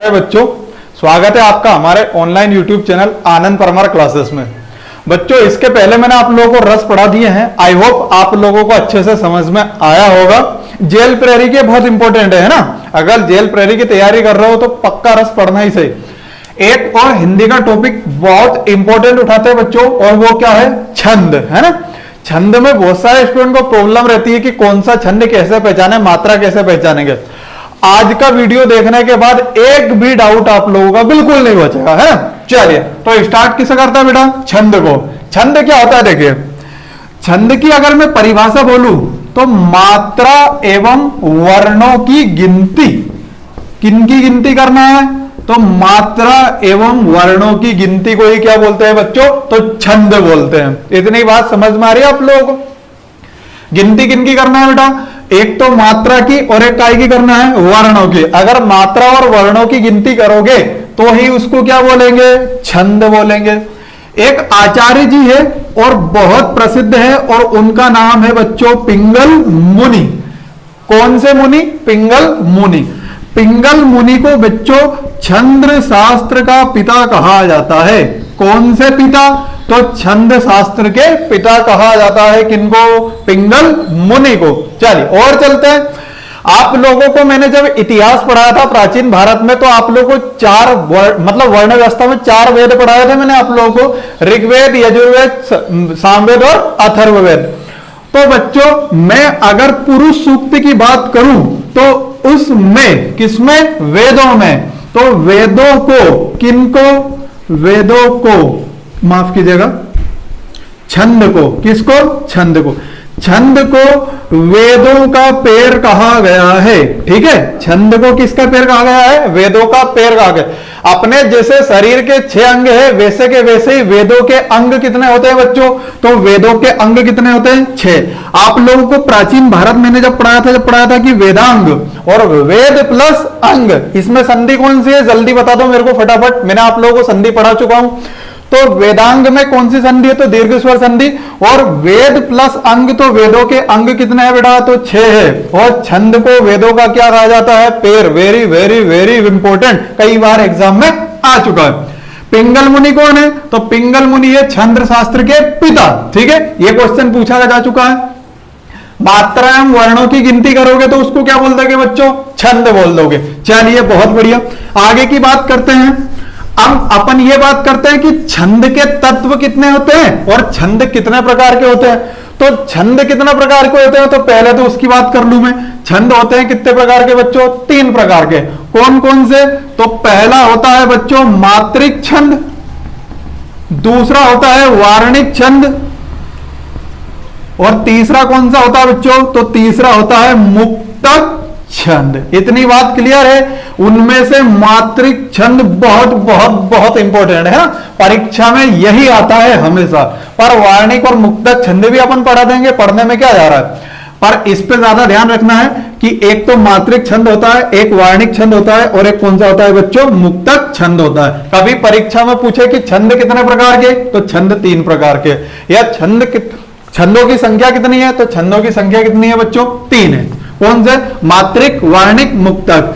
बच्चों, स्वागत है आपका हमारे ऑनलाइन यूट्यूब चैनल आनंद परमार क्लासेस में। बच्चों, इसके पहले मैंने आप लोगों को रस पढ़ा दिए हैं। आई होप आप लोगों को अच्छे से समझ में आया होगा। जेल प्रेरी के बहुत इंपॉर्टेंट है ना। अगर जेल प्रेरी की तैयारी कर रहे हो तो पक्का रस पढ़ना ही सही। एक और हिंदी का टॉपिक बहुत इंपॉर्टेंट उठाते हैं बच्चों, और वो क्या है? छंद, है ना। छंद में बहुत सारे स्टूडेंट को प्रॉब्लम रहती है कि कौन सा छंद कैसे पहचाने, मात्रा कैसे पहचानेंगे। आज का वीडियो देखने के बाद एक भी डाउट आप लोगों का बिल्कुल नहीं बचेगा, है ना। चलिए, तो स्टार्ट किसे करता है बेटा? छंद को। छंद क्या होता है? देखिए, छंद की अगर मैं परिभाषा बोलूं तो मात्रा एवं वर्णों की गिनती। किनकी गिनती करना है? तो मात्रा एवं वर्णों की गिनती को ही क्या बोलते हैं बच्चों? तो छंद बोलते हैं। इतनी बात समझ में आ रही है आप लोगों को? गिनती किनकी करना है बेटा? एक तो मात्रा की और एक काय की करना है? वर्णों की। अगर मात्रा और वर्णों की गिनती करोगे तो ही उसको क्या बोलेंगे? छंद बोलेंगे। एक आचार्य जी है और बहुत प्रसिद्ध है, और उनका नाम है बच्चों पिंगल मुनि। कौन से मुनि? पिंगल मुनि। पिंगल मुनि को बच्चों छंद शास्त्र का पिता कहा जाता है। कौन से पिता? तो छंद शास्त्र के पिता कहा जाता है। किनको? पिंगल मुनि को। चलिए और चलते हैं। आप लोगों को मैंने जब इतिहास पढ़ाया था प्राचीन भारत में, तो आप लोगों को चार मतलब वर्ण व्यवस्था में चार वेद पढ़ाए थे मैंने आप लोगों को, ऋग्वेद, यजुर्वेद, सामवेद और अथर्ववेद। तो बच्चों, मैं अगर पुरुष सूक्त की बात करूं तो उसमें, किसमें? वेदों में। तो वेदों को, किनको? वेदों को, माफ कीजिएगा, छंद को। किसको? छंद को। छंद को वेदों का पैर कहा गया है। ठीक है, छंद को किसका पैर कहा गया है? वेदों का पैर कहा गया। अपने जैसे शरीर के 6 अंग है, वैसे के वैसे ही वेदों के अंग कितने होते हैं बच्चों? तो वेदों के अंग कितने होते हैं? 6। आप लोगों को प्राचीन भारत मैंने जब पढ़ाया था कि वेदांग और वेद प्लस अंग, इसमें संधि कौन सी है? जल्दी बता दो मेरे को फटाफट। मैंने आप लोगों को संधि पढ़ा चुका हूं। तो वेदांग में कौन सी संधि है? तो दीर्घ स्वर संधि। और वेद प्लस अंग, तो वेदों के अंग कितने हैं बेटा? तो 6 है। और छंद को वेदों का क्या कहा जाता है? पैर। वेरी वेरी वेरी इंपॉर्टेंट, कई बार एग्जाम में आ चुका है। पिंगल मुनि कौन है? तो पिंगल मुनि है छंद शास्त्र के पिता। ठीक है, यह क्वेश्चन पूछा जा चुका है। मात्रा एवं वर्णों की गिनती करोगे तो उसको क्या बोल दोगे बच्चों? छंद बोल दोगे। चलिए, बहुत बढ़िया। आगे की बात करते हैं। अब अपन ये बात करते हैं कि छंद के तत्व कितने होते हैं और छंद कितने प्रकार के होते हैं। तो छंद कितने प्रकार के होते हैं, तो पहले तो उसकी बात कर लूं मैं। छंद होते हैं कितने प्रकार के बच्चों? 3 प्रकार के। कौन कौन से? तो पहला होता है बच्चों मात्रिक छंद, दूसरा होता है वार्णिक छंद, और तीसरा कौन सा होता है बच्चों? तो तीसरा होता है मुक्तक छंद। इतनी बात क्लियर है? उनमें से मात्रिक छंद बहुत बहुत बहुत इंपॉर्टेंट है ना, परीक्षा में यही आता है हमेशा। पर वार्णिक और मुक्तक छंद भी अपन पढ़ा देंगे, पढ़ने में क्या जा रहा है। पर इस पे ज्यादा ध्यान रखना है कि एक तो मात्रिक छंद होता है, एक वार्णिक छंद होता है, और एक कौन सा होता है बच्चों? मुक्तक छंद होता है। कभी परीक्षा में पूछे कि छंद कितने प्रकार के, तो छंद 3 प्रकार के। या छंदों की संख्या कितनी है? तो छंदों की संख्या कितनी है बच्चों? 3 है। कौन से? मात्रिक, वार्णिक, मुक्तक।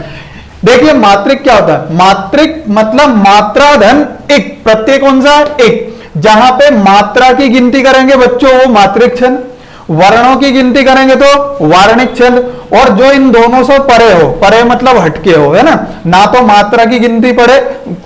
देखिए, मात्रिक क्या होता है? मात्रिक मतलब मात्रा धन एक, प्रत्यय कौन सा है? एक। जहां पे मात्रा की गिनती करेंगे बच्चों वो मात्रिक छंद, वर्णों की गिनती करेंगे तो वार्णिक छंद, और जो इन दोनों से परे हो, परे मतलब हटके हो, है ना तो मात्रा की गिनती पड़े,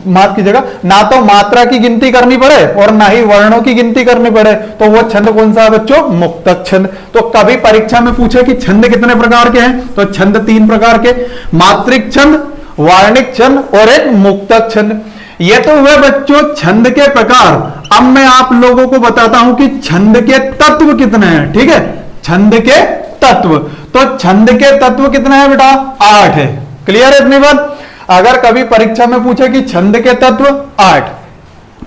माफ कीजिएगा, ना तो मात्रा की गिनती करनी पड़े और ना ही वर्णों की गिनती करनी पड़े, तो वो छंद कौन सा है बच्चों? मुक्तक छंद। तो कभी परीक्षा में पूछे कि छंद कितने प्रकार के हैं, तो छंद 3 प्रकार के, मात्रिक छंद, वार्णिक छंद और एक मुक्तक छंद। ये तो हुए बच्चों छंद के प्रकार। अब मैं आप लोगों को बताता हूं कि छंद के तत्व कितने हैं। ठीक है, छंद के तत्व। तो छंद के तत्व कितने हैं बेटा? 8 है। क्लियर है इतनी बात? अगर कभी परीक्षा में पूछे कि छंद के तत्व 8,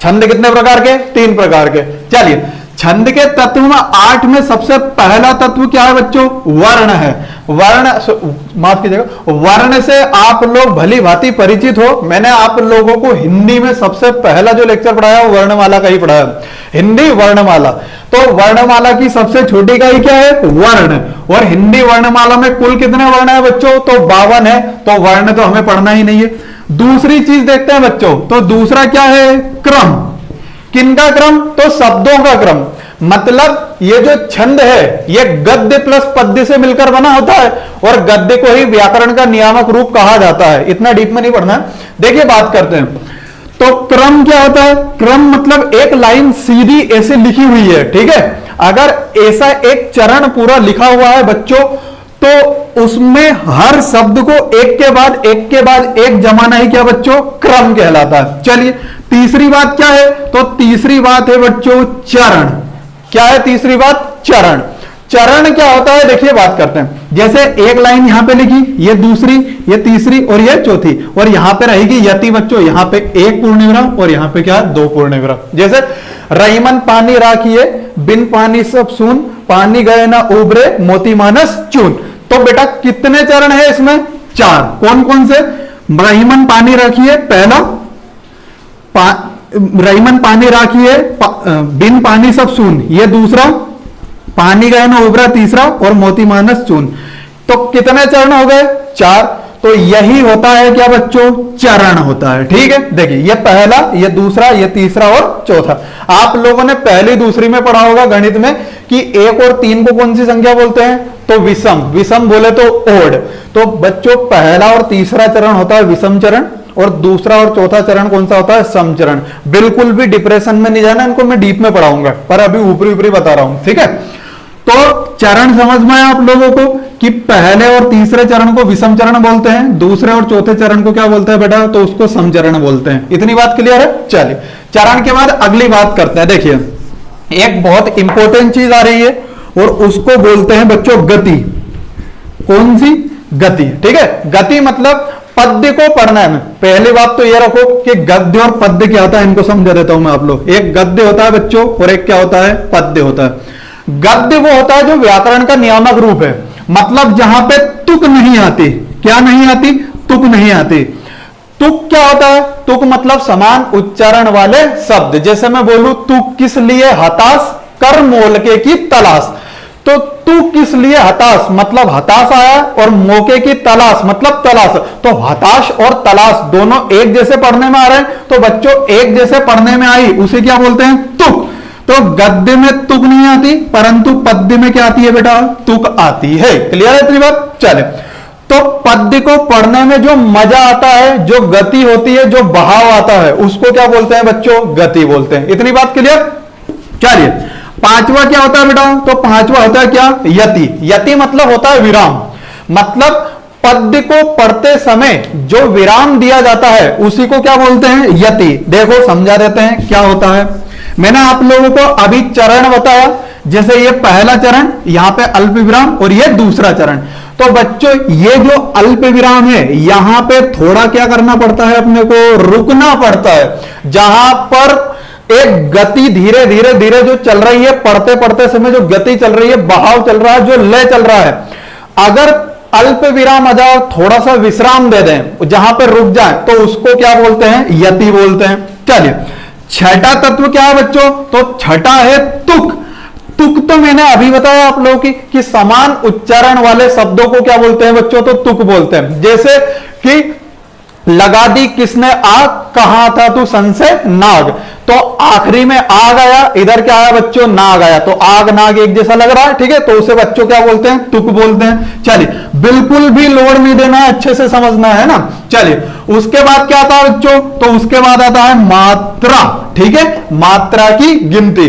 छंद कितने प्रकार के? 3 प्रकार के। चलिए, छंद के तत्व में 8 में सबसे पहला तत्व क्या है बच्चों? वर्ण है। वर्ण, माफ कीजिएगा, वर्ण से आप लोग भली भांति परिचित हो। मैंने आप लोगों को हिंदी में सबसे पहला जो लेक्चर पढ़ाया वो वर्णमाला का ही पढ़ाया, हिंदी वर्णमाला। तो वर्णमाला की सबसे छोटी इकाई क्या है? वर्ण। और हिंदी वर्णमाला में कुल कितने वर्ण है बच्चों? तो 52 है। तो वर्ण तो हमें पढ़ना ही नहीं है। दूसरी चीज देखते हैं बच्चों, तो दूसरा क्या है? क्रम। किनका क्रम? तो शब्दों का क्रम। मतलब ये जो छंद है ये गद्य प्लस पद्य से मिलकर बना होता है, और गद्य को ही व्याकरण का नियामक रूप कहा जाता है। इतना डीप में नहीं पढ़ना है। देखिए बात करते हैं, तो क्रम क्या होता है? क्रम मतलब एक लाइन सीधी ऐसे लिखी हुई है, ठीक है। अगर ऐसा एक चरण पूरा लिखा हुआ है बच्चों, तो उसमें हर शब्द को एक के बाद एक जमाना ही क्या बच्चों? क्रम कहलाता है। चलिए तीसरी बात क्या है? तो तीसरी बात है बच्चों चरण। क्या है तीसरी बात? चरण। चरण क्या होता है? देखिए बात करते हैं। जैसे एक लाइन यहां पे लिखी, ये दूसरी, ये तीसरी और ये चौथी, और यहां पे रहेगी यति बच्चों, यहां पे एक पूर्ण विराम और यहां पे क्या? दो पूर्ण विराम। जैसे रईमन पानी राखिए, बिन पानी सब सून, पानी गए ना उबरे, मोती मानस चून। तो बेटा कितने चरण है इसमें? चार। कौन कौन से? रईमन पानी राखिए पहला, रईमन पानी राखिए, बिन पानी सब सून ये दूसरा, पानी गए ना उबरा तीसरा, और मोती मानस चून। तो कितने चरण हो गए? चार। तो यही होता है क्या बच्चों? चरण होता है, ठीक है। देखिए ये पहला, ये दूसरा, ये तीसरा और चौथा। आप लोगों ने पहली दूसरी में पढ़ा होगा गणित में कि एक और तीन को कौन सी संख्या बोलते हैं? तो विषम। विषम बोले तो ओड। तो बच्चों पहला और तीसरा चरण होता है विषम चरण, और दूसरा और चौथा चरण कौन सा होता है? सम चरण। बिल्कुल भी डिप्रेशन में नहीं जाना, इनको मैं डीप में पढ़ाऊंगा, पर अभी ऊपरी ऊपरी बता रहा हूं, ठीक है। तो चरण समझ में आया आप लोगों को कि पहले और तीसरे चरण को विषम चरण बोलते हैं, दूसरे और चौथे चरण को क्या बोलते हैं बेटा? तो उसको सम चरण बोलते हैं। इतनी बात क्लियर है? चलिए चरण के बाद अगली बात करते हैं। देखिए एक बहुत इंपॉर्टेंट चीज आ रही है, और उसको बोलते हैं बच्चों गति। कौन सी? गति, ठीक है। गति मतलब पद्य को पढ़ना है। पहली बात तो ये रखो कि गद्य और पद्य क्या होता है, इनको समझा देता हूं मैं आप लोग। एक गद्य होता है बच्चों, और एक क्या होता है? पद्य होता है। गद्य वो होता है जो व्याकरण का नियामक रूप है, मतलब जहां पे तुक नहीं आती। क्या नहीं आती? तुक नहीं आती। तुक क्या होता है? तुक मतलब समान उच्चारण वाले शब्द। जैसे मैं बोलूं तुक किस लिए हताश, कर मोलके की तलाश। तो तू किस लिए हताश मतलब हताश आया, और मौके की तलाश मतलब तलाश। तो हताश और तलाश दोनों एक जैसे पढ़ने में आ रहे हैं, तो बच्चों एक जैसे पढ़ने में आई उसे क्या बोलते हैं? तुक। तो गद्य में तुक नहीं आती, परंतु पद्य में क्या आती है बेटा? तुक आती है। क्लियर है इतनी बात? चले, तो पद्य को पढ़ने में जो मजा आता है, जो गति होती है, जो बहाव आता है, उसको क्या बोलते हैं बच्चों? गति बोलते हैं। इतनी बात क्लियर? चलिए पांचवा क्या होता है बेटा? तो पांचवा होता है क्या? यति। यति मतलब होता है विराम। मतलब पद्य को पढ़ते समय जो विराम दिया जाता है उसी को क्या बोलते हैं? यति। देखो समझा देते हैं क्या होता है। मैंने आप लोगों को अभी चरण बताया, जैसे ये पहला चरण, यहां पे अल्प विराम, और ये दूसरा चरण। तो बच्चों ये जो अल्प विराम है, यहां पे थोड़ा क्या करना पड़ता है? अपने को रुकना पड़ता है। जहां पर एक गति धीरे धीरे धीरे जो चल रही है, पढ़ते पढ़ते समय जो गति चल रही है, बहाव चल रहा है, जो लय चल रहा है, अगर अल्प विराम आ जाओ, थोड़ा सा विश्राम दे दें, जहां पर रुक जाए, तो उसको क्या बोलते हैं? यति बोलते हैं। चलिए छठा तत्व क्या है बच्चों? तो छठा है तुक। तुक तो मैंने अभी बताया आप लोगों की कि समान उच्चारण वाले शब्दों को क्या बोलते हैं बच्चों? तो तुक बोलते हैं। जैसे कि लगा दी किसने आग, कहां था तू संशय नाग। तो आखिरी में आग आया, इधर क्या आया बच्चों? नाग आया। तो आग नाग एक जैसा लग रहा है, ठीक है। तो उसे बच्चों क्या बोलते हैं? तुक बोलते हैं। चलिए बिल्कुल भी लोड नहीं देना है, अच्छे से समझना है ना। चलिए उसके बाद क्या आता है बच्चों? तो उसके बाद आता है मात्रा, ठीक है। मात्रा की गिनती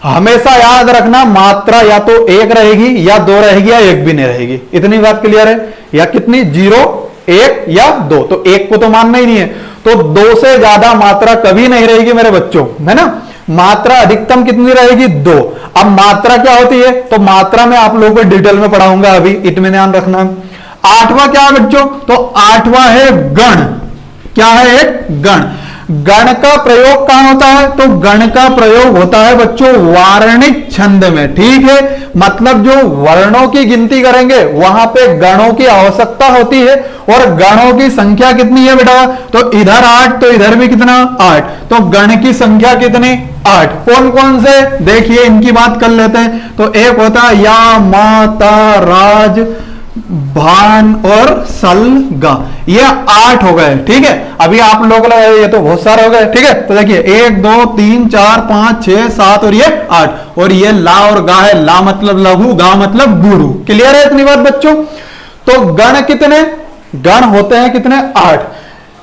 हमेशा याद रखना, मात्रा या तो एक रहेगी या दो रहेगी या एक भी नहीं रहेगी। इतनी बात क्लियर है? या कितनी? 0, 1 या 2। तो एक को तो मानना ही नहीं है, तो 2 से ज्यादा मात्रा कभी नहीं रहेगी मेरे बच्चों, है ना। मात्रा अधिकतम कितनी रहेगी? 2। अब मात्रा क्या होती है? तो मात्रा में आप लोगों को डिटेल में पढ़ाऊंगा, अभी इत्मीनान रखना। आठवां क्या है बच्चों? तो आठवां है गण। क्या है? एक गण। गण का प्रयोग कहां होता है? तो गण का प्रयोग होता है बच्चों वार्णिक छंद में, ठीक है। मतलब जो वर्णों की गिनती करेंगे वहां पे गणों की आवश्यकता होती है, और गणों की संख्या कितनी है बेटा? तो इधर 8, तो इधर भी कितना? 8। तो गण की संख्या कितनी? 8। कौन कौन से? देखिए इनकी बात कर लेते हैं। तो एक होता है या, मा, ता, राज, भान और सल गा, ये 8 हो गए। ठीक है, अभी आप लोग ये तो बहुत सारे हो गए। ठीक है, तो देखिए 1 2 3 4 5 6 7 और ये 8, और ये ला और गा है, ला मतलब लघु, गा मतलब गुरु। क्लियर है इतनी बात बच्चों? तो गण कितने गण होते हैं? कितने? 8।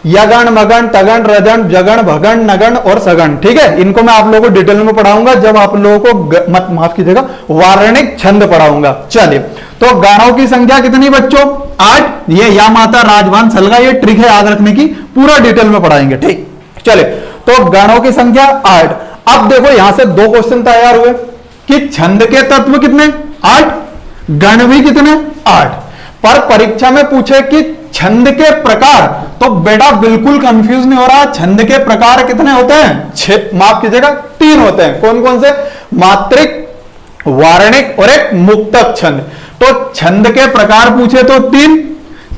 यगण, मगण, तगण, रजण, जगण, भगण, नगण और सगण। ठीक है, इनको मैं आप लोगों को डिटेल में पढ़ाऊंगा जब आप लोगों को माफ कीजिएगा वार्णिक छंद पढ़ाऊंगा। चलिए, तो गणों की संख्या कितनी बच्चों? 8। ये या माता, राजभान, सलगा, ये ट्रिक है याद रखने की, पूरा डिटेल में पढ़ाएंगे। ठीक, चलिए, तो गणों की संख्या 8। अब देखो यहां से 2 क्वेश्चन तैयार हुए कि छंद के तत्व कितने? 8, गण भी कितने? 8। पर परीक्षा में पूछे कि छंद के प्रकार, तो बेटा बिल्कुल कंफ्यूज नहीं हो रहा। छंद के प्रकार कितने होते हैं? 6, माफ कीजिएगा 3 होते हैं। कौन कौन से? मात्रिक, वार्णिक और एक मुक्तक छंद। तो छंद के प्रकार पूछे तो 3,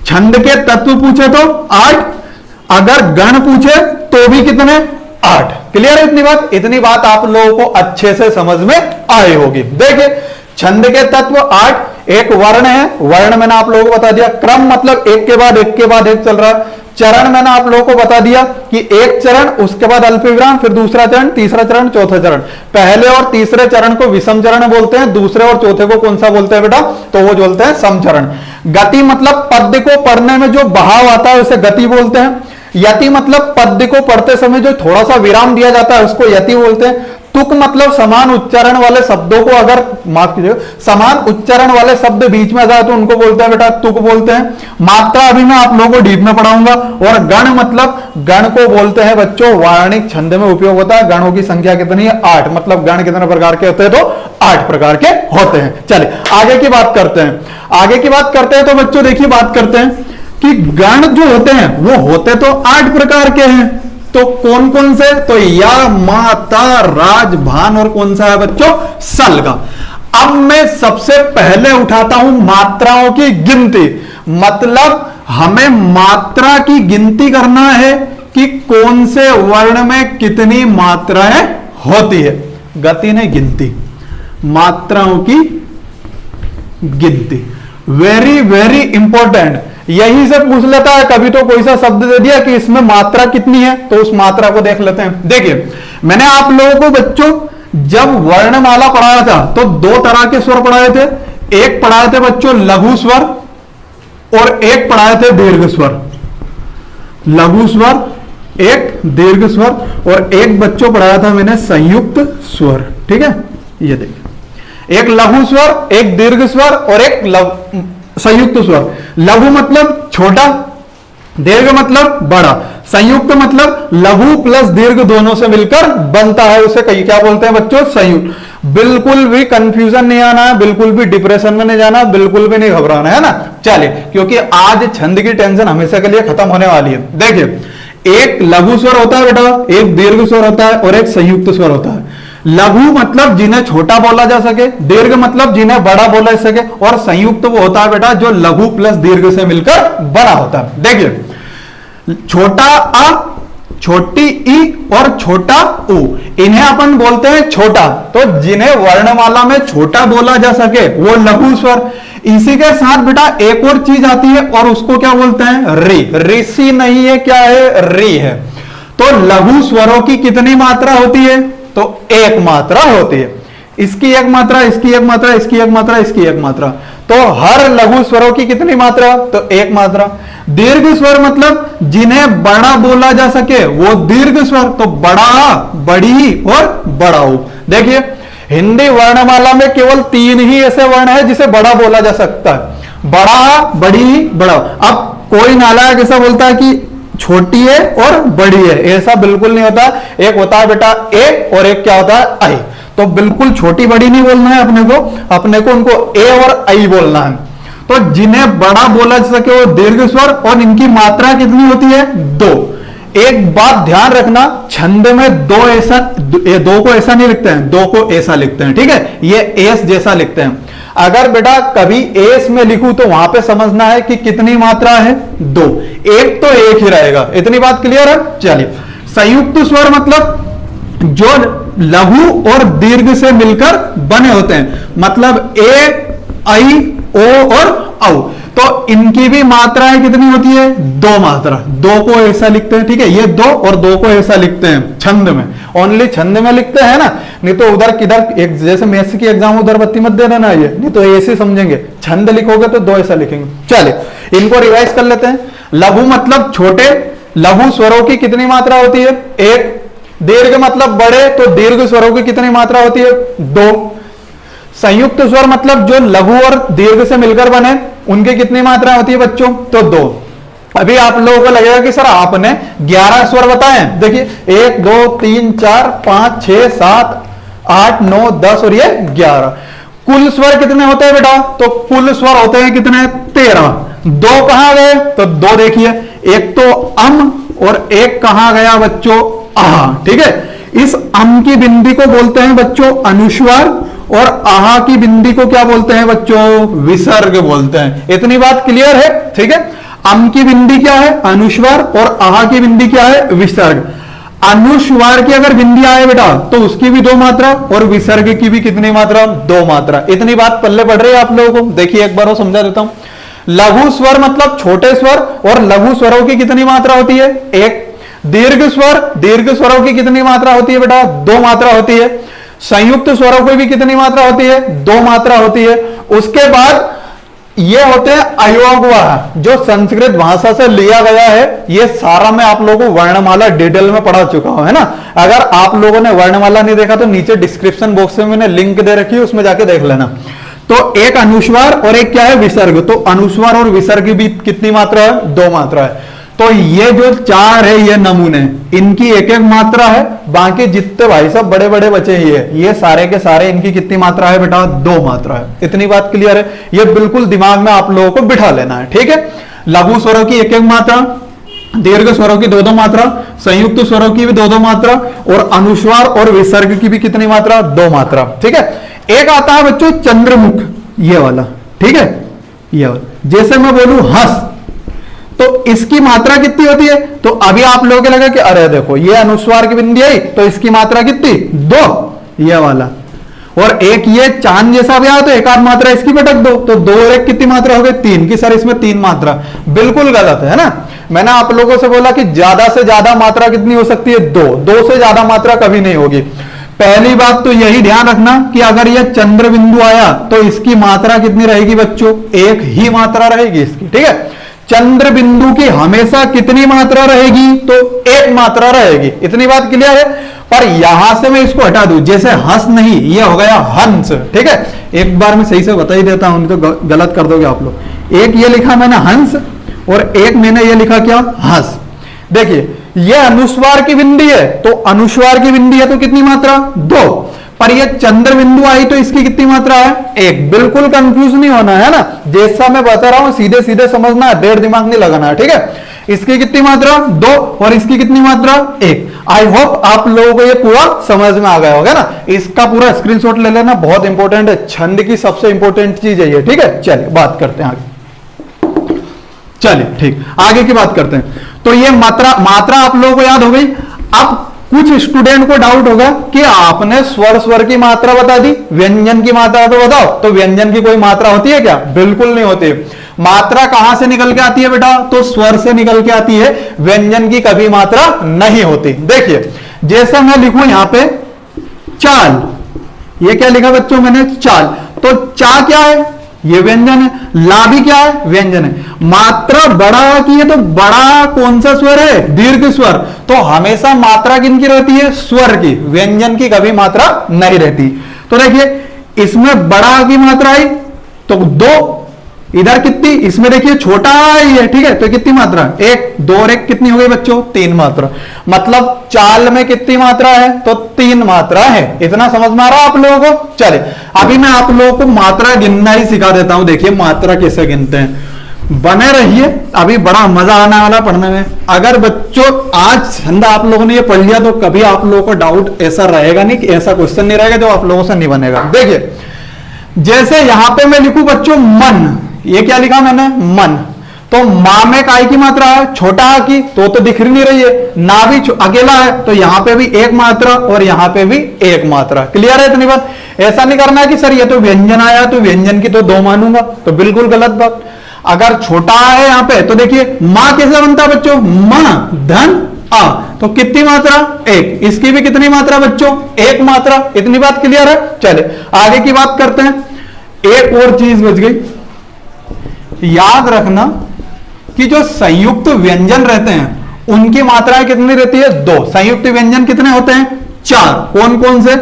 छंद के तत्व पूछे तो 8, अगर गण पूछे तो भी कितने? 8। क्लियर है इतनी बात? इतनी बात आप लोगों को अच्छे से समझ में आई होगी। देखिए, छंद के तत्व 8, एक वर्ण है, वर्ण मैंने आप लोगों को बता दिया, क्रम मतलब एक के बाद एक के बाद एक चल रहा है, चरण मैंने आप लोगों को बता दिया कि एक चरण, उसके बाद अल्प विराम, फिर दूसरा चरण, तीसरा चरण, चौथा चरण। पहले और तीसरे चरण को विषम चरण बोलते हैं, दूसरे और चौथे को कौन सा बोलते हैं बेटा? तो वो बोलते हैं समचरण। गति मतलब पद्य को पढ़ने में जो बहाव आता है उसे गति बोलते हैं। यति मतलब पद्य को पढ़ते समय जो थोड़ा सा विराम दिया जाता है उसको यति बोलते हैं। तुक मतलब समान उच्चारण वाले शब्दों को, अगर माफ कीजिएगा, समान उच्चारण वाले शब्द बीच में आ जाए तो उनको बोलते हैं बेटा तुक बोलते हैं। मात्रा अभी मैं आप लोगों को डीप में पढ़ाऊंगा। और गण मतलब, गण को बोलते हैं बच्चों वार्णिक छंद में उपयोग होता है। गणों की संख्या कितनी है? 8। मतलब गण कितने प्रकार के होते हैं? तो 8 प्रकार के होते हैं। चलिए आगे की बात करते हैं। आगे की बात करते हैं तो बच्चों देखिए, बात करते हैं कि गण जो होते हैं वो होते तो 8 प्रकार के हैं। तो कौन कौन से? तो या, माता, राज, भान और कौन सा है बच्चों? सलगा। अब मैं सबसे पहले उठाता हूं मात्राओं की गिनती। मतलब हमें मात्रा की गिनती करना है कि कौन से वर्ण में कितनी मात्राएं होती है। गति नहीं, गिनती, मात्राओं की गिनती। Very very important. यही से पूछ लेता है कभी तो कोई सा शब्द दे दिया कि इसमें मात्रा कितनी है, तो उस मात्रा को देख लेते हैं। देखिए, मैंने आप लोगों को बच्चों जब वर्णमाला पढ़ाया था तो 2 तरह के स्वर पढ़ाए थे। एक पढ़ाए थे बच्चों लघु स्वर और एक पढ़ाए थे दीर्घ स्वर। लघु स्वर, एक दीर्घ स्वर, और एक बच्चों पढ़ाया था मैंने संयुक्त स्वर। ठीक है, ये देखिए, एक लघु स्वर, एक दीर्घ स्वर और एक संयुक्त स्वर। लघु मतलब छोटा, दीर्घ मतलब बड़ा, संयुक्त मतलब लघु प्लस दीर्घ दोनों से मिलकर बनता है, उसे क्या बोलते हैं बच्चों? संयुक्त। बिल्कुल भी कंफ्यूजन नहीं आना है, बिल्कुल भी डिप्रेशन में नहीं जाना, बिल्कुल भी नहीं घबराना है ना। चलिए, क्योंकि आज छंद की टेंशन हमेशा के लिए खत्म होने वाली है। देखिए, एक लघु स्वर होता है बेटा, एक दीर्घ स्वर होता है और एक संयुक्त स्वर होता है। लघु मतलब जिन्हें छोटा बोला जा सके, दीर्घ मतलब जिन्हें बड़ा बोला जा सके, और संयुक्त वो होता है बेटा जो लघु प्लस दीर्घ से मिलकर बड़ा होता है। देखिए, छोटा अ, छोटी ई और छोटा उ, इन्हें अपन बोलते हैं छोटा। तो जिन्हें वर्णमाला में छोटा बोला जा सके वो लघु स्वर। इसी के साथ बेटा एक और चीज आती है और उसको क्या बोलते हैं? री। ऋषि नहीं है, क्या है? री है। तो लघु स्वरों की कितनी मात्रा होती है? तो 1 मात्रा होती है। इसकी 1 मात्रा, इसकी 1 मात्रा, इसकी 1 मात्रा, इसकी 1 मात्रा। तो हर लघु स्वरों की कितनी मात्रा? तो 1 मात्रा। दीर्घ स्वर मतलब जिन्हें बड़ा बोला जा सके वो दीर्घ स्वर। तो बड़ा, बड़ी और बड़ाऊ। देखिए, हिंदी वर्णमाला में केवल 3 ही ऐसे वर्ण है जिसे बड़ा बोला जा सकता है। बड़ा, बड़ी, बड़ा। अब कोई नालायक ऐसा बोलता है कि छोटी है और बड़ी है, ऐसा बिल्कुल नहीं होता। एक होता है बेटा ए और एक क्या होता है? आई। तो बिल्कुल छोटी बड़ी नहीं बोलना है अपने को उनको ए और आई बोलना है। तो जिन्हें बड़ा बोला जा सके वो दीर्घ स्वर, और इनकी मात्रा कितनी होती है? 2। एक बात ध्यान रखना, छंद में 2 ऐसा, 2 को ऐसा नहीं लिखते हैं, 2 को ऐसा लिखते हैं। ठीक है, ये एस जैसा लिखते हैं। अगर बेटा कभी एस में लिखूं तो वहां पे समझना है कि कितनी मात्रा है? 2। एक तो एक ही रहेगा। इतनी बात क्लियर है? चलिए, संयुक्त स्वर मतलब जो लघु और दीर्घ से मिलकर बने होते हैं। मतलब ए, आई, ओ और औ। तो इनकी भी मात्राएं कितनी होती है, दो मात्रा। दो को ऐसा लिखते हैं, ठीक है, ये दो और दो को ऐसा लिखते हैं छंद में, ओनली छंद में लिखते हैं ना, नहीं तो उधर किधर एक जैसे मैथ्स की एग्जाम उधर बत्ती मत दे देना, ये नहीं तो ऐसे समझेंगे, छंद लिखोगे तो दो ऐसा लिखेंगे। चलिए इनको रिवाइज कर लेते हैं। लघु मतलब छोटे, लघु स्वरों की कितनी मात्रा होती है, एक। दीर्घ मतलब बड़े, तो दीर्घ स्वरों की कितनी मात्रा होती है, दो। संयुक्त स्वर मतलब जो लघु और दीर्घ से मिलकर बने, उनकी कितनी मात्रा होती है बच्चों, तो दो। अभी आप लोगों को लगेगा कि सर आपने 11 स्वर बताए, देखिए 1 2 3 4 5 6 7 8 9 10 और ये 11। कुल स्वर कितने होते हैं बेटा, तो कुल स्वर होते हैं कितने, 13। दो कहां गए, तो दो देखिए, एक तो अम और एक कहां गया बच्चों, आहा, ठीक है। इस अम की बिंदी को बोलते हैं बच्चों अनुस्वार, और आहा की बिंदी को क्या बोलते हैं बच्चों, विसर्ग बोलते हैं। इतनी बात क्लियर है, ठीक है। अम की बिंदी क्या है, अनुस्वार, और आहा की बिंदी क्या है, विसर्ग। अनुस्वार की अगर बिंदी आए बेटा तो उसकी भी दो मात्रा, और विसर्ग की भी कितनी मात्रा, दो मात्रा। इतनी बात पल्ले पड़ रही है आप लोगों को, देखिए एक बार और समझा देता हूं। लघु स्वर मतलब छोटे स्वर, और लघु स्वरों की कितनी मात्रा होती है, एक। दीर्घ स्वर, दीर्घ स्वरों की कितनी मात्रा होती है बेटा, दो मात्रा होती है। संयुक्त स्वरों की भी कितनी मात्रा होती है, दो मात्रा होती है। उसके बाद ये होते हैं अयोगवाह, जो संस्कृत भाषा से लिया गया है। ये सारा मैं आप लोगों को वर्णमाला डिटेल में पढ़ा चुका हूं, है ना। अगर आप लोगों ने वर्णमाला नहीं देखा तो नीचे डिस्क्रिप्शन बॉक्स में मैंने लिंक दे रखी है, उसमें जाके देख लेना। तो एक अनुस्वार और एक क्या है, विसर्ग। तो अनुस्वार और विसर्ग भी कितनी मात्रा है, दो मात्रा है। तो ये जो चार है ये नमूने, इनकी एक एक मात्रा है। बाकी जितने भाई साहब बड़े बड़े बचे ये सारे के सारे इनकी कितनी मात्रा है बेटा, दो मात्रा है। इतनी बात क्लियर है, ये बिल्कुल दिमाग में आप लोगों को बिठा लेना है, ठीक है। लघु स्वरों की एक एक मात्रा, दीर्घ स्वरों की दो दो मात्रा, संयुक्त स्वरों की भी दो दो मात्रा, और अनुस्वार और विसर्ग की भी कितनी मात्रा, दो मात्रा, ठीक है। एक आता है बच्चों चंद्रमुख, ये वाला, ठीक है, ये वाला। जैसे मैं बोलूं हंस, तो इसकी मात्रा कितनी होती है, तो अभी आप लोगों को लगा कि अरे देखो ये अनुस्वार की बिंदी आई, तो इसकी मात्रा कितनी, दो, ये वाला। और एक ये चांद जैसा भी आया तो एक आध मात्रा इसकी भटक दो, तो दो और एक कितनी मात्रा हो गई, तीन की। सर इसमें तीन मात्रा, बिल्कुल गलत है ना। मैंने आप लोगों से बोला कि ज्यादा से ज्यादा मात्रा कितनी हो सकती है, दो। दो से ज्यादा मात्रा कभी नहीं होगी। पहली बात तो यही ध्यान रखना कि अगर यह चंद्र बिंदु आया तो इसकी मात्रा कितनी रहेगी बच्चों, एक ही मात्रा रहेगी इसकी, ठीक है। चंद्र बिंदु की हमेशा कितनी मात्रा रहेगी, तो एक मात्रा रहेगी। इतनी बात क्लियर है। पर यहां से मैं इसको हटा दूं, जैसे हंस नहीं, ये हो गया हंस, ठीक है। एक बार मैं सही से बता ही देता हूं, नहीं तो गलत कर दोगे आप लोग। एक ये लिखा मैंने हंस, और एक मैंने ये लिखा क्या, हंस। देखिए ये अनुस्वार की बिंदी है, तो अनुस्वार की बिंदी है तो कितनी मात्रा, दो। पर ये चंद्र बिंदु आई तो इसकी कितनी मात्रा है, एक। बिल्कुल कंफ्यूज नहीं होना है ना, जैसा मैं बता रहा हूं सीधे सीधे समझना है, देर दिमाग नहीं लगाना है, ठीक है। इसकी कितनी मात्रा, दो, और इसकी कितनी मात्रा, एक। आई होप आप लोगों को ये पूरा समझ में आ गया होगा ना। इसका पूरा स्क्रीनशॉट ले लेना, बहुत इंपॉर्टेंट है, छंद की सबसे इंपॉर्टेंट चीज है ये, ठीक है। चलिए बात करते हैं आगे, चलिए ठीक, आगे की बात करते हैं। तो ये मात्रा आप लोगों को याद हो गई। अब कुछ स्टूडेंट को डाउट होगा कि आपने स्वर की मात्रा बता दी, व्यंजन की मात्रा तो बताओ। तो व्यंजन की कोई मात्रा होती है क्या, बिल्कुल नहीं होती। मात्रा कहां से निकल के आती है बेटा, तो स्वर से निकल के आती है। व्यंजन की कभी मात्रा नहीं होती। देखिए जैसा मैं लिखूं यहां पे चाल, ये क्या लिखा बच्चों मैंने, चाल। तो चा क्या है, ये व्यंजन है। ला भी क्या है, व्यंजन है। मात्रा बड़ा की है तो बड़ा कौन सा स्वर है, दीर्घ स्वर। तो हमेशा मात्रा किनकी रहती है, स्वर की। व्यंजन की कभी मात्रा नहीं रहती। तो देखिए इसमें बड़ा की मात्रा आई तो दो, इधर कितनी, इसमें देखिए छोटा ही है, ठीक है। तो कितनी मात्रा, एक, दो और एक कितनी हो गई बच्चों, तीन मात्रा। मतलब चाल में कितनी मात्रा है, तो तीन मात्रा है। इतना समझ में आ रहा है आप लोगों को। चले अभी मैं आप लोगों को मात्रा गिनना ही सिखा देता हूं। देखिए मात्रा कैसे गिनते हैं, बने रहिए, अभी बड़ा मजा आने वाला पढ़ने में। अगर बच्चों आज छंद आप लोगों ने ये पढ़ लिया तो कभी आप लोगों को डाउट ऐसा रहेगा नहीं कि ऐसा क्वेश्चन नहीं रहेगा जो आप लोगों से नहीं बनेगा। देखिए जैसे यहां पे मैं लिखूं बच्चों मन, ये क्या लिखा मैंने, मन। तो मां में काय की मात्रा है, छोटा आ की, तो दिख नहीं रही है। ना भी अकेला है तो यहां पे भी एक मात्रा और यहां पे भी एक मात्रा। क्लियर है इतनी बात। ऐसा नहीं करना है कि सर ये तो व्यंजन आया तो व्यंजन की तो दो मानूंगा, तो बिल्कुल गलत बात। अगर छोटा है यहां पे तो देखिए मां कैसे बनता है बच्चों, मां धन आ, तो कितनी मात्रा, एक। इसकी भी कितनी मात्रा बच्चों, एक मात्रा। इतनी बात क्लियर है। चले आगे की बात करते हैं। एक और चीज बच गई, याद रखना कि जो संयुक्त व्यंजन रहते हैं उनकी मात्राएं कितनी रहती है, दो। संयुक्त व्यंजन कितने होते हैं, चार। कौन कौन से,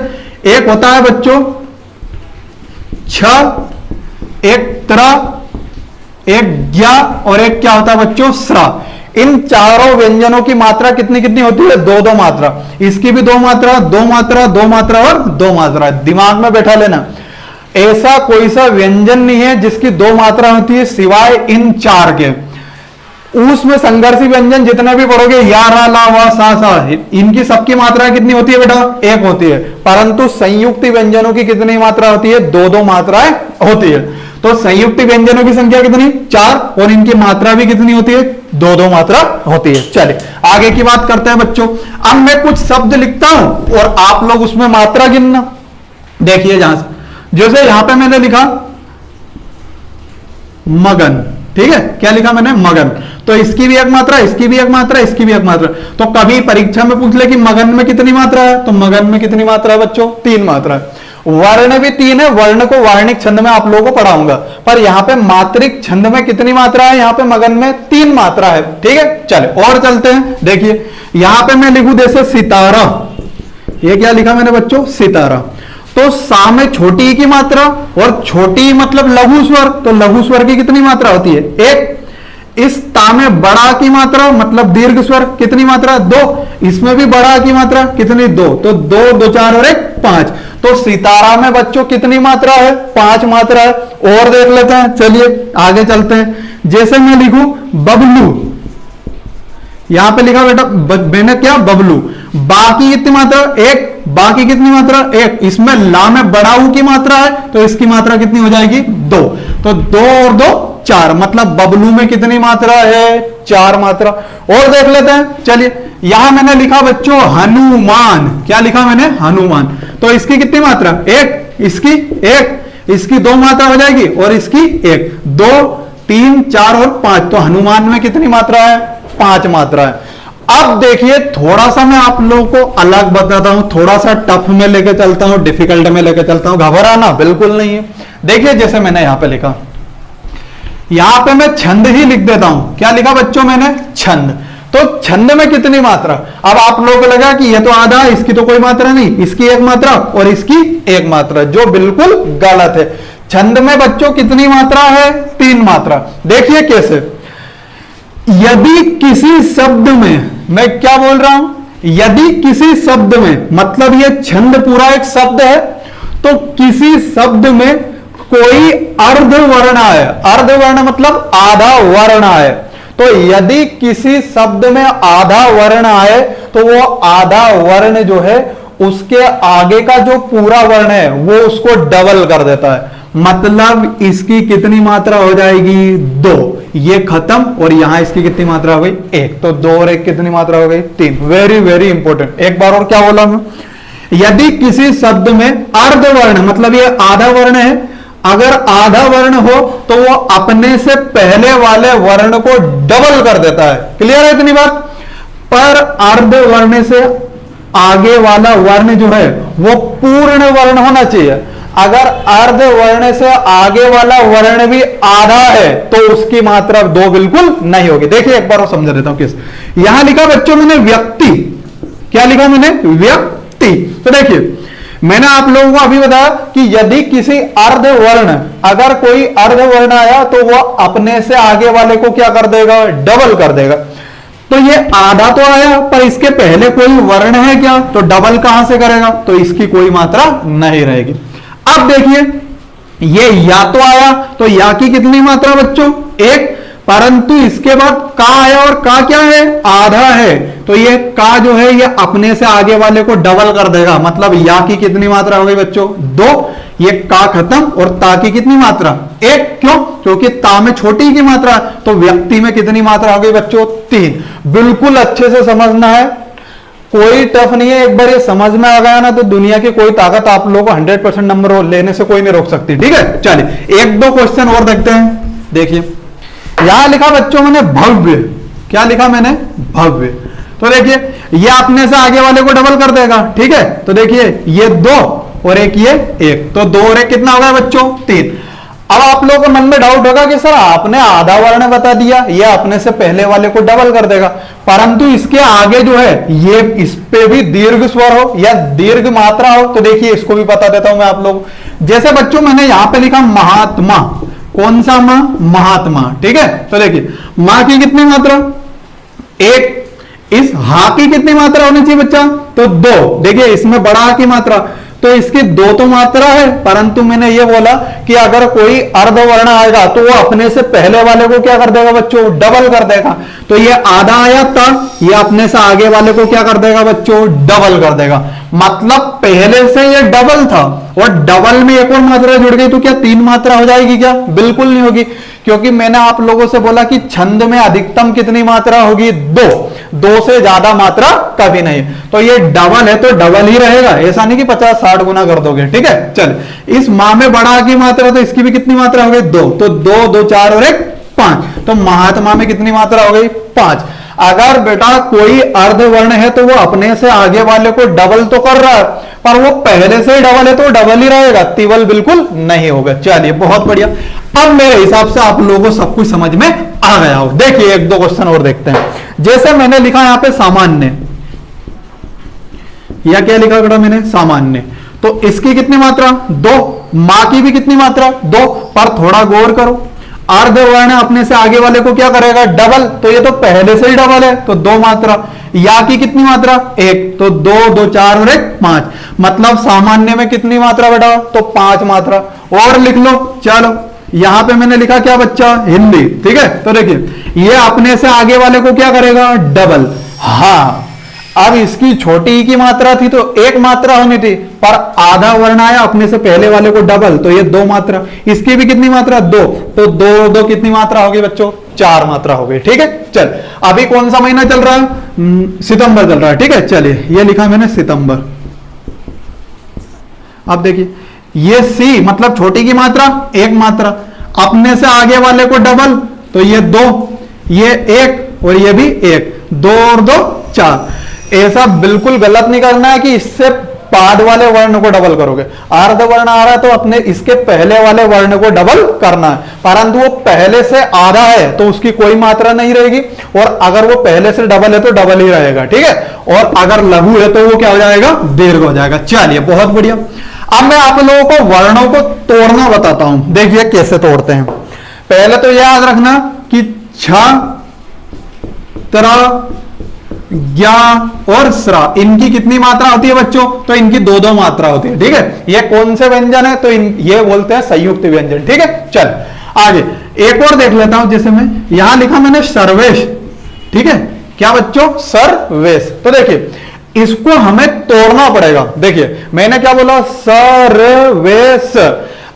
एक होता है बच्चों छ, एक त्र, एक ज्ञा और एक क्या होता है बच्चों स्रा। इन चारों व्यंजनों की मात्रा कितनी कितनी होती है, दो दो मात्रा। इसकी भी दो मात्रा, दो मात्रा, दो मात्रा और दो मात्रा। दिमाग में बैठा लेना, ऐसा कोई सा व्यंजन नहीं है जिसकी दो मात्रा होती है सिवाय इन चार के। उसमें संघर्षी व्यंजन जितने भी पढ़ोगे, या रा ला वा सा सा, इनकी सबकी मात्रा कितनी होती है बेटा, एक होती है। परंतु संयुक्त व्यंजनों की कितनी मात्रा होती है, दो दो मात्राएं होती है। तो संयुक्त व्यंजनों की संख्या कितनी, चार, और इनकी मात्रा भी कितनी होती है, दो दो मात्रा होती है। चलिए आगे की बात करते हैं बच्चों। अब मैं कुछ शब्द लिखता हूं और आप लोग उसमें मात्रा गिनना। देखिए जहां से, जैसे यहां पे मैंने लिखा मगन, ठीक है, क्या लिखा मैंने, मगन। तो इसकी भी एक मात्रा, इसकी भी एक मात्रा, इसकी भी एक मात्रा। तो कभी परीक्षा में पूछ ले कि मगन में कितनी मात्रा है, तो मगन में कितनी मात्रा है बच्चों, तीन मात्रा है। वर्ण भी तीन है। वर्ण को वार्णिक छंद में आप लोगों को पढ़ाऊंगा, पर यहां पे मात्रिक छंद में कितनी मात्रा है, यहां पे मगन में तीन मात्रा है। ठीक है, चले और चलते हैं। देखिए यहां पे मैं लिखूं जैसे सितारा, ये क्या लिखा मैंने बच्चों, सितारा। तो सा में छोटी ई की मात्रा, और छोटी मतलब लघु स्वर, तो लघु स्वर की कितनी मात्रा होती है, एक। इस ता में बड़ा की मात्रा मतलब दीर्घ स्वर, कितनी मात्रा, दो। इसमें भी बड़ा की मात्रा कितनी, दो। तो दो, दो चार और एक पांच। तो सितारा में बच्चों कितनी मात्रा है, पांच मात्रा है। और देख लेते हैं, चलिए आगे चलते हैं। जैसे मैं लिखूं बबलू, यहां पे लिखा बेटा मैंने क्या, बबलू। बाकी कितनी मात्रा, एक। बाकी कितनी मात्रा, एक। इसमें ला में बड़ा ऊ की मात्रा है, तो इसकी मात्रा कितनी हो जाएगी, दो। तो दो और दो चार, मतलब बबलू में कितनी मात्रा है, चार मात्रा। और देख लेते हैं, चलिए यहां मैंने लिखा बच्चों हनुमान, क्या लिखा मैंने, हनुमान। तो इसकी कितनी मात्रा, एक। इसकी एक, इसकी दो मात्रा हो जाएगी, और इसकी एक। दो, तीन, चार और पांच। तो हनुमान में कितनी मात्रा है, पांच मात्रा है। अब देखिए थोड़ा सा मैं आप लोगों को अलग बताता हूं, थोड़ा सा टफ में लेके चलता हूं, डिफिकल्ट में लेके चलता हूं। घबराना बिल्कुल नहीं है। देखिए जैसे मैंने यहां पे लिखा, यहां पे मैं छंद ही लिख देता हूं। क्या लिखा बच्चों मैंने, छंद। तो छंद में कितनी मात्रा, अब आप लोगों को लगा कि ये तो आधा है, इसकी तो कोई मात्रा नहीं, इसकी एक मात्रा और इसकी एक मात्रा, जो बिल्कुल गलत है। छंद में बच्चों कितनी मात्रा है, तीन मात्रा। देखिए कैसे, यदि किसी शब्द में, मैं क्या बोल रहा हूं, यदि किसी शब्द में, मतलब ये छंद पूरा एक शब्द है, तो किसी शब्द में कोई अर्धवर्ण आए, अर्धवर्ण मतलब आधा वर्ण आए, तो यदि किसी शब्द में आधा वर्ण आए तो वो आधा वर्ण जो है उसके आगे का जो पूरा वर्ण है वो उसको डबल कर देता है। मतलब इसकी कितनी मात्रा हो जाएगी, दो। ये खत्म, और यहां इसकी कितनी मात्रा हो गई, एक। तो दो और एक कितनी मात्रा हो गई, तीन। Very very important. एक बार और क्या बोला मैं, यदि किसी शब्द में अर्धवर्ण मतलब ये आधा वर्ण है, अगर आधा वर्ण हो तो वो अपने से पहले वाले वर्ण को डबल कर देता है। क्लियर है इतनी बात। पर अर्ध वर्ण से आगे वाला वर्ण जो है वो पूर्ण वर्ण होना चाहिए। अगर अर्ध वर्ण से आगे वाला वर्ण भी आधा है तो उसकी मात्रा दो बिल्कुल नहीं होगी। देखिए एक बार और समझा देता हूं किस। यहां लिखा बच्चों मैंने व्यक्ति, क्या लिखा मैंने, व्यक्ति। तो देखिए मैंने आप लोगों को अभी बताया कि यदि किसी अर्धवर्ण, अगर कोई अर्धवर्ण आया तो वो अपने से आगे वाले को क्या कर देगा, डबल कर देगा। तो ये आधा तो आया, पर इसके पहले कोई वर्ण है क्या, तो डबल कहां से करेगा, तो इसकी कोई मात्रा नहीं रहेगी। अब देखिए ये या तो आया, तो या की कितनी मात्रा बच्चों, एक। परंतु इसके बाद का आया, और का क्या है, आधा है, तो ये का जो है ये अपने से आगे वाले को डबल कर देगा। मतलब या की कितनी मात्रा हो गई बच्चों, दो। ये का खत्म, और ता की कितनी मात्रा, एक। क्यों, क्योंकि ता में छोटी की मात्रा, तो व्यक्ति में कितनी मात्रा हो गई बच्चों, तीन। बिल्कुल अच्छे से समझना है, कोई टफ नहीं है। एक बार ये समझ में आ गया ना तो दुनिया की कोई ताकत आप लोगों को 100% नंबर लेने से कोई नहीं रोक सकती। ठीक है, चलिए एक दो क्वेश्चन और देखते हैं। देखिए यहां लिखा बच्चों मैंने भव्य, क्या लिखा मैंने, भव्य। तो देखिए ये अपने से आगे वाले को डबल कर देगा, ठीक है। तो देखिए ये 2 और एक ये 1, तो 2 और 1 कितना हो गया बच्चों, 3। अब आप लोगों के मन में डाउट होगा कि सर आपने आधा वर्ण बता दिया, ये अपने से पहले वाले को डबल कर देगा, परंतु इसके आगे जो है ये इस पे भी दीर्घ स्वर हो या दीर्घ मात्रा हो। तो देखिए इसको भी बता देता हूं मैं आप लोग। जैसे बच्चों मैंने यहां पे लिखा महात्मा, कौन सा मां, महात्मा, ठीक है। तो देखिए मां की कितनी मात्रा, 1। इस हा की कितनी मात्रा होनी चाहिए बच्चा, तो 2। देखिए इसमें बड़ा हा की मात्रा, तो इसकी 2 तो मात्रा है, परंतु मैंने ये बोला कि अगर कोई अर्धवर्ण आएगा तो वो अपने से पहले वाले को क्या कर देगा बच्चों, डबल कर देगा। तो ये आधा आया था, ये अपने से आगे वाले को क्या कर देगा बच्चों, डबल कर देगा। मतलब पहले से ये डबल था और डबल में एक और मात्रा जुड़ गई, तो क्या 3 मात्रा हो जाएगी क्या, बिल्कुल नहीं होगी, क्योंकि मैंने आप लोगों से बोला कि छंद में अधिकतम कितनी मात्रा होगी, 2 से ज्यादा मात्रा कभी नहीं। तो ये डबल है तो डबल ही रहेगा, ऐसा नहीं कि 50-60 गुना कर दोगे, ठीक है। चल इस मां में बड़ा की मात्रा, तो इसकी भी कितनी मात्रा हो गई, 2, तो 2, 2, 4 और 1, 5। तो महात्मा में कितनी मात्रा हो गई, 5। अगर बेटा कोई अर्धवर्ण है तो वो अपने से आगे वाले को डबल तो कर रहा है, पर वो पहले से ही डबल है तो डबल ही रहेगा, तिवल बिल्कुल नहीं होगा। चलिए बहुत बढ़िया। अब मेरे हिसाब से आप लोगों को सब कुछ समझ में आ गया हो। देखिए 1-2 क्वेश्चन और देखते हैं। जैसे मैंने लिखा यहां पे सामान्य, या क्या लिखा बेटा मैंने, सामान्य, तो इसकी कितनी मात्रा, 2। मां की भी कितनी मात्रा, 2। पर थोड़ा गौर करो, अर्धवर्ण अपने से आगे वाले को क्या करेगा, डबल, तो ये तो पहले से ही डबल है, तो 2 मात्रा। या की कितनी मात्रा, 1, तो 2, 2, 4 और 1, 5। मतलब सामान्य में कितनी मात्रा बेटा, तो 5 मात्रा। और लिख लो, चलो यहां पे मैंने लिखा क्या बच्चा, हिंदी, ठीक है। तो देखिए ये अपने से आगे वाले को क्या करेगा, डबल। हाँ अब इसकी छोटी की मात्रा थी तो 1 मात्रा होनी थी, पर आधा वर्ण आया अपने से पहले वाले को डबल, तो ये 2 मात्रा। इसकी भी कितनी मात्रा, 2, तो 2 कितनी मात्रा होगी बच्चों, 4 मात्रा हो गई, ठीक है। चल अभी कौन सा महीना चल रहा है, सितंबर चल रहा है, ठीक है। चलिए ये लिखा मैंने सितंबर। अब देखिए ये सी मतलब छोटी की मात्रा 1 मात्रा, अपने से आगे वाले को डबल, तो ये 2, ये 1 और ये भी 1, 2 और 2 4। ऐसा बिल्कुल गलत नहीं करना है कि इससे बाद वाले वर्ण को डबल करोगे। अर्ध वर्ण आ रहा है तो अपने इसके पहले वाले वर्ण को डबल करना है, परंतु वो पहले से आधा है तो उसकी कोई मात्रा नहीं रहेगी, और अगर वो पहले से डबल है तो डबल ही रहेगा, ठीक है। और अगर लघु है तो वो क्या हो जाएगा, दीर्घ हो जाएगा। चलिए बहुत बढ़िया। अब मैं आप लोगों को वर्णों को तोड़ना बताता हूं, देखिए कैसे तोड़ते हैं। पहले तो याद रखना कि छ, त्र, ज्ञा और स्रा, इनकी कितनी मात्रा होती है बच्चों, तो इनकी 2-2 मात्रा होती है, ठीक है। ये कौन से व्यंजन है, तो ये बोलते हैं संयुक्त व्यंजन, ठीक है। चल आगे एक और देख लेता हूं। जैसे मैं यहां लिखा मैंने सर्वेश, ठीक है, क्या बच्चों, सर्वेश। तो देखिए इसको हमें तोड़ना पड़ेगा। देखिए मैंने क्या बोला, सर्वेश।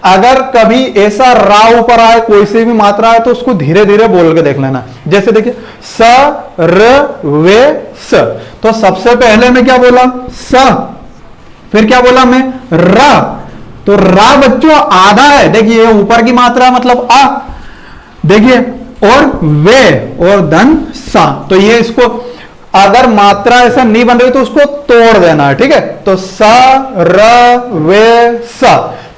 अगर कभी ऐसा रा ऊपर आए, कोई सी भी मात्रा है, तो उसको धीरे धीरे बोल के देख लेना। जैसे देखिए सर्वेश, तो सबसे पहले मैं क्या बोला, स, फिर क्या बोला मैं, रा। तो रा बच्चों आधा है, देखिए ऊपर की मात्रा मतलब आ, देखिए, और वे और धन सा। तो ये इसको अगर मात्रा ऐसा नहीं बन रही तो उसको तोड़ देना है, ठीक है। तो स, र, वे, स।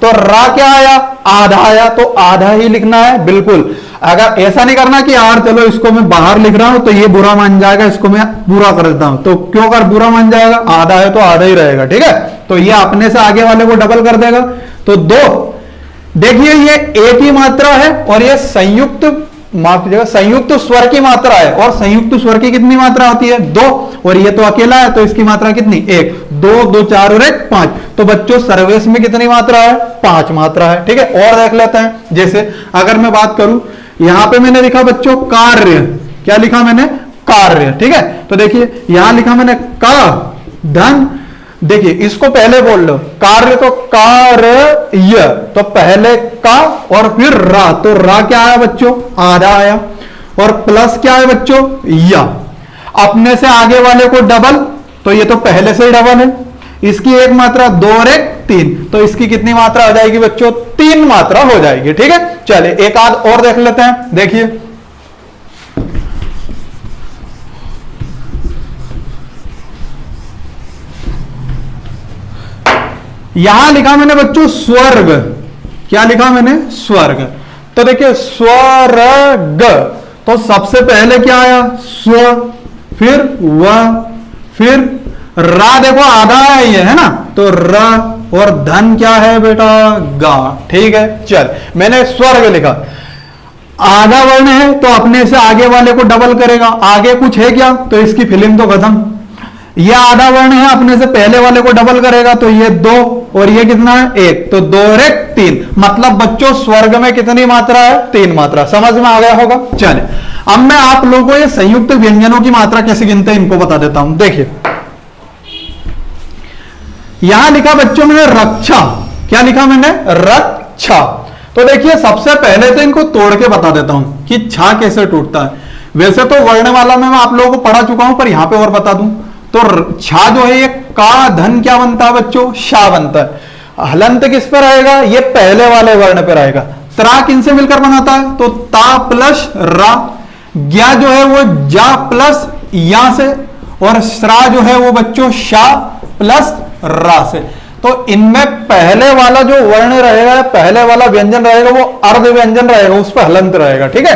तो रा क्या आया, आधा आया, तो आधा ही लिखना है बिल्कुल। अगर ऐसा नहीं करना कि यार चलो इसको मैं बाहर लिख रहा हूं तो ये बुरा मान जाएगा, इसको मैं पूरा कर देता हूं, तो क्यों कर बुरा मान जाएगा, आधा है तो आधा ही रहेगा, ठीक है। तो ये अपने से आगे वाले को डबल कर देगा, तो 2। देखिए ये एक ही मात्रा है और ये संयुक्त, माफ कीजिएगा, संयुक्त स्वर की मात्रा है, और संयुक्त स्वर की कितनी मात्रा होती है, 2, और ये तो अकेला है तो इसकी मात्रा कितनी, 1, 2, 2, 4 और 1, 5। तो बच्चों सर्वेश में कितनी मात्रा है, 5 मात्रा है, ठीक है। और देख लेते हैं। जैसे अगर मैं बात करूं, यहां पे मैंने लिखा बच्चों कार्य, क्या लिखा मैंने, कार्य, ठीक है। तो देखिए यहां लिखा मैंने का, धन, देखिए इसको पहले बोल लो, कार्य तो कार्य, तो पहले का और फिर रा, तो रा क्या आया बच्चों, आधा आया, और प्लस क्या है बच्चों, या। अपने से आगे वाले को डबल, तो ये तो पहले से ही डबल है, इसकी 1 मात्रा, 2 और 1 3, तो इसकी कितनी मात्रा हो जाएगी बच्चों, 3 मात्रा हो जाएगी, ठीक है। चलिए एक आध और देख लेते हैं। देखिए यहां लिखा मैंने बच्चों स्वर्ग, क्या लिखा मैंने? स्वर्ग। तो देखिए स्वर्ग, तो सबसे पहले क्या आया? स्व, फिर व, फिर रा, देखो आधा है ये, है ना, तो र, और धन क्या है बेटा? गा। ठीक है, चल मैंने स्वर्ग लिखा, आधा वर्ण है तो अपने से आगे वाले को डबल करेगा, आगे कुछ है क्या? तो इसकी फिल्म तो खत्म। ये आधा वर्ण है, अपने से पहले वाले को डबल करेगा, तो ये 2, और ये कितना है? 1, तो 2 और 1 3। मतलब बच्चों स्वर्ग में कितनी मात्रा है? 3 मात्रा। समझ में आ गया होगा? चले अब मैं आप लोगों को ये संयुक्त व्यंजनों की मात्रा कैसे गिनते हैं इनको बता देता हूं। देखिए यहां लिखा बच्चों मैंने रक्षा, क्या लिखा मैंने? रक्षा। तो देखिए सबसे पहले तो इनको तोड़ के बता देता हूं कि छा कैसे टूटता है। वैसे तो वर्णमाला में मैं आप लोगों को पढ़ा चुका हूं, पर यहां पे और बता दूं तो छा जो है ये का धन क्या बनता है बच्चों? शा बनता है। हलंत किस पर रहेगा? ये पहले वाले वर्ण पर रहेगा। त्रा किन से मिलकर बनाता है? तो ता प्लस रा। ज्ञा जो है वो जा प्लस या से, और श्रा जो है वो बच्चों शा प्लस रा से। तो इनमें पहले वाला जो वर्ण रहेगा, पहले वाला व्यंजन रहेगा वो अर्ध व्यंजन रहेगा, उस पर हलंत रहेगा। ठीक है,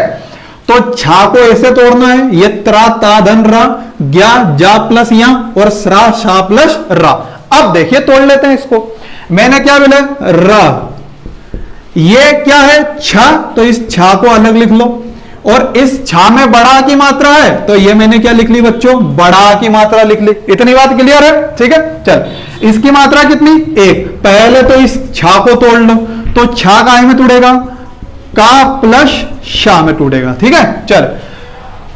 तो छा को ऐसे तोड़ना है, ये त्रा ता धन रा, ज्ञा जा प्लस या, और श्रा शा प्लस रा। अब देखिए तोड़ लेते हैं इसको। मैंने क्या बोला? रा। ये क्या है? छा, तो इस छा को अलग लिख लो, और इस छा में बड़ा की मात्रा है, तो ये मैंने क्या लिख ली बच्चों? बड़ा की मात्रा लिख ली। इतनी बात क्लियर है? ठीक है, चल इसकी मात्रा कितनी? 1। पहले तो इस छा को तोड़ लो, तो छा काय में टूटेगा? का प्लस शा में टूटेगा। ठीक है, चल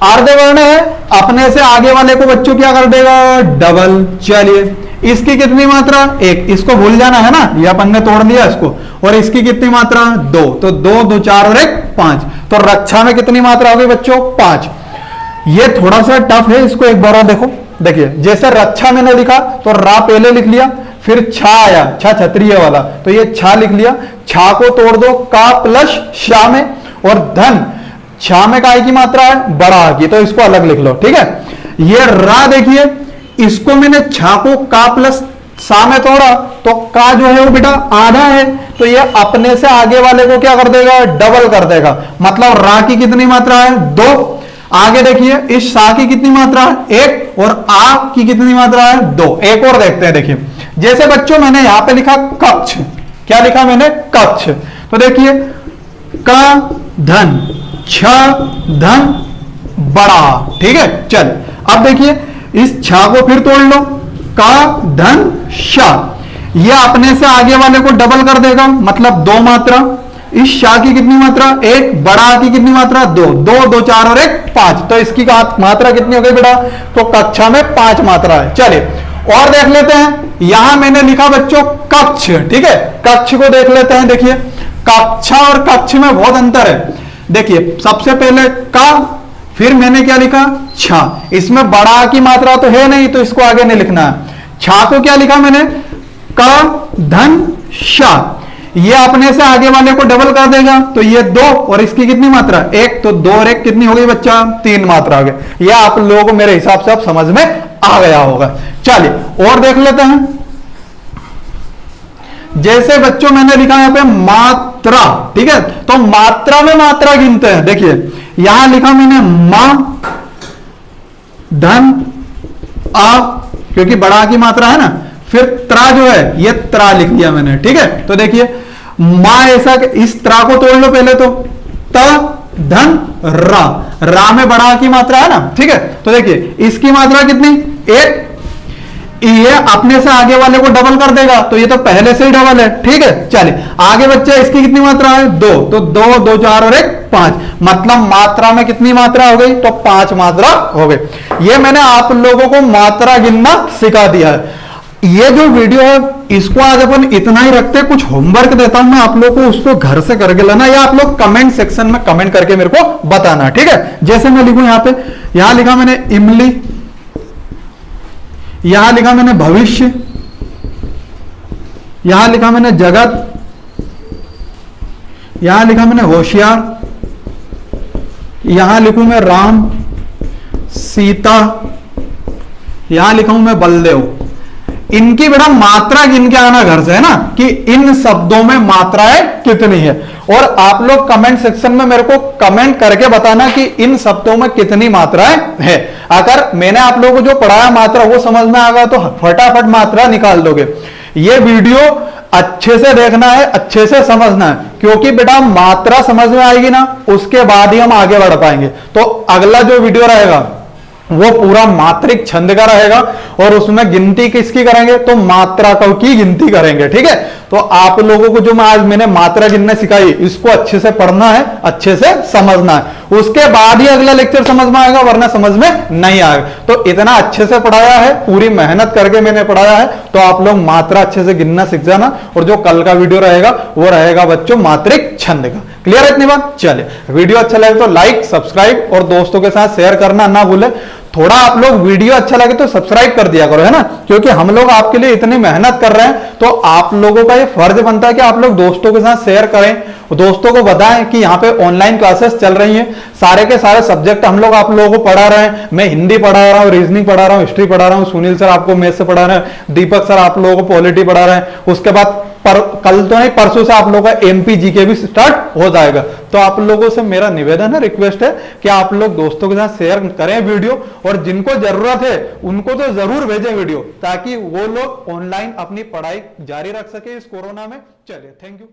अर्ध वर्ण है, अपने से आगे वाले को बच्चों क्या कर देगा? डबल। चलिए इसकी कितनी मात्रा? 1। इसको भूल जाना है ना, ये अपन ने तोड़ दिया इसको। और इसकी कितनी मात्रा? 2। तो 2 2 4 और 1 5। तो रक्षा में कितनी मात्रा होगी बच्चों? 5। ये थोड़ा सा टफ है, इसको एक बार और देखो। देखिए जैसे रक्षा मैंने लिखा तो रा पहले लिख लिया, फिर छा आया, छा क्षत्रिय वाला, तो ये छा लिख लिया। छा को तोड़ दो का प्लस शा में, और धन छा में काय की मात्रा है? बड़ा की, तो इसको अलग लिख लो। ठीक है, ये रा देखिए, इसको मैंने छा को का प्लस सा में तोड़ा, तो का जो है वो बेटा आधा है, तो ये अपने से आगे वाले को क्या कर देगा? डबल कर देगा। मतलब रा की कितनी मात्रा है? 2। आगे देखिए इस सा की कितनी मात्रा है? 1, और आ की कितनी मात्रा है? 2। एक और देखते हैं। देखिए जैसे बच्चों मैंने यहां पे लिखा कक्ष, क्या लिखा मैंने? कक्ष। तो देखिए का धन छ धन बड़ा। ठीक है, चल अब देखिए इस छा को फिर तोड़ लो, का धन शा, ये अपने से आगे वाले को डबल कर देगा, मतलब 2 मात्रा। इस शा की कितनी मात्रा? 1। बड़ा की कितनी मात्रा? 2। 2 2 4 और 1 5। तो इसकी मात्रा कितनी हो गई बेटा? तो कक्षा में 5 मात्रा है। चलिए और देख लेते हैं। यहां मैंने लिखा बच्चों कक्ष। ठीक है, कक्ष को देख लेते हैं। देखिए कक्षा और कक्ष में बहुत अंतर है। देखिए सबसे पहले का, फिर मैंने क्या लिखा? छा। इसमें बड़ा की मात्रा तो है नहीं, तो इसको आगे नहीं लिखना है। छा को क्या लिखा मैंने? का धन शा, ये अपने से आगे वाले को डबल कर देगा, तो ये 2, और इसकी कितनी मात्रा? 1। तो 2 और 1 कितनी हो गई बच्चा? 3 मात्रा हो गई। यह आप लोगों को मेरे हिसाब से अब समझ में आ गया होगा। चलिए और देख लेते हैं। जैसे बच्चों मैंने लिखा यहां पे मात्रा। ठीक है, तो मात्रा में मात्रा गिनते हैं। देखिए यहां लिखा मैंने मा धन आ, क्योंकि बड़ा की मात्रा है ना, फिर त्रा जो है ये त्रा लिख दिया मैंने। ठीक है, तो देखिए मां ऐसा, इस त्रा को तोड़ लो पहले, तो त धन रा, रा में बड़ा की मात्रा है ना। ठीक है, तो देखिए इसकी मात्रा कितनी? 1। ये अपने से आगे वाले को डबल कर देगा, तो ये तो पहले से ही डबल है। ठीक है, चलिए आगे बच्चा इसकी कितनी मात्रा है? 2। तो 2 2 4 और 1 5। मतलब मात्रा में कितनी मात्रा हो गई? तो 5 मात्रा हो गई। ये मैंने आप लोगों को मात्रा गिनना सिखा दिया है। ये जो वीडियो है इसको आज अपन इतना ही रखते हैं। कुछ होमवर्क देता हूं मैं आप लोगों को, उसको घर से करके लाना, या आप लोग कमेंट सेक्शन में कमेंट करके मेरे को बताना। ठीक है, जैसे मैं लिखूं यहां पे, यहां लिखा मैंने इमली, यहां लिखा मैंने भविष्य, यहां लिखा मैंने जगत, यहां लिखा मैंने होशियार, यहां लिखूं मैं राम सीता, यहां लिखा हूं मैं बलदेव। इनकी बेटा मात्रा गिन के आना घर से, है ना, कि इन शब्दों में मात्राएं कितनी है। और आप लोग कमेंट सेक्शन में मेरे को कमेंट करके बताना कि इन शब्दों में कितनी मात्राएं है। अगर मैंने आप लोगों को जो पढ़ाया मात्रा वो समझ में आ गया तो फटाफट मात्रा निकाल दोगे। ये वीडियो अच्छे से देखना है, अच्छे से समझना है, क्योंकि बेटा मात्रा समझ में आएगी ना, उसके बाद ही हम आगे बढ़ पाएंगे। तो अगला जो वीडियो रहेगा वो पूरा मात्रिक छंद का रहेगा और उसमें गिनती किसकी करेंगे, तो मात्रा की गिनती करेंगे। ठीक है, तो आप लोगों को जो मैंने मात्रा गिनने सिखाई, इसको अच्छे से पढ़ना है, अच्छे से समझना है, उसके बाद ही अगला लेक्चर समझ में आएगा, वरना समझ में नहीं आएगा। तो इतना अच्छे से पढ़ाया है, पूरी मेहनत करके मैंने पढ़ाया है, तो आप लोग मात्रा अच्छे से गिनना सीख जाना। और जो कल का वीडियो रहेगा वो रहेगा बच्चों मात्रिक छंद का। क्लियर है इतनी बात? चलिए, वीडियो अच्छा लगे तो लाइक, सब्सक्राइब और दोस्तों के साथ शेयर करना ना भूले। थोड़ा आप लोग वीडियो अच्छा लगे तो सब्सक्राइब कर दिया करो, है ना, क्योंकि हम लोग आपके लिए इतनी मेहनत कर रहे हैं, तो आप लोगों का ये फर्ज बनता है कि आप लोग दोस्तों के साथ शेयर करें, दोस्तों को बताएं कि यहाँ पे ऑनलाइन क्लासेस चल रही हैं। सारे के सारे सब्जेक्ट हम लोग आप लोगों को पढ़ा रहे हैं। मैं हिंदी पढ़ा रहा हूँ, रीजनिंग पढ़ा रहा हूँ, हिस्ट्री पढ़ा रहा हूँ, सुनील सर आपको मैथ से पढ़ा रहे हैं, दीपक सर आप लोगों को पॉलिटी पढ़ा रहे हैं। उसके बाद कल तो नहीं, परसों से आप लोगों का एमपी जीके भी स्टार्ट हो जाएगा। तो आप लोगों से मेरा निवेदन है, रिक्वेस्ट है कि आप लोग दोस्तों के साथ शेयर करें वीडियो, और जिनको जरूरत है उनको तो जरूर भेजें वीडियो, ताकि वो लोग ऑनलाइन अपनी पढ़ाई जारी रख सके इस कोरोना में। चलिए, थैंक यू।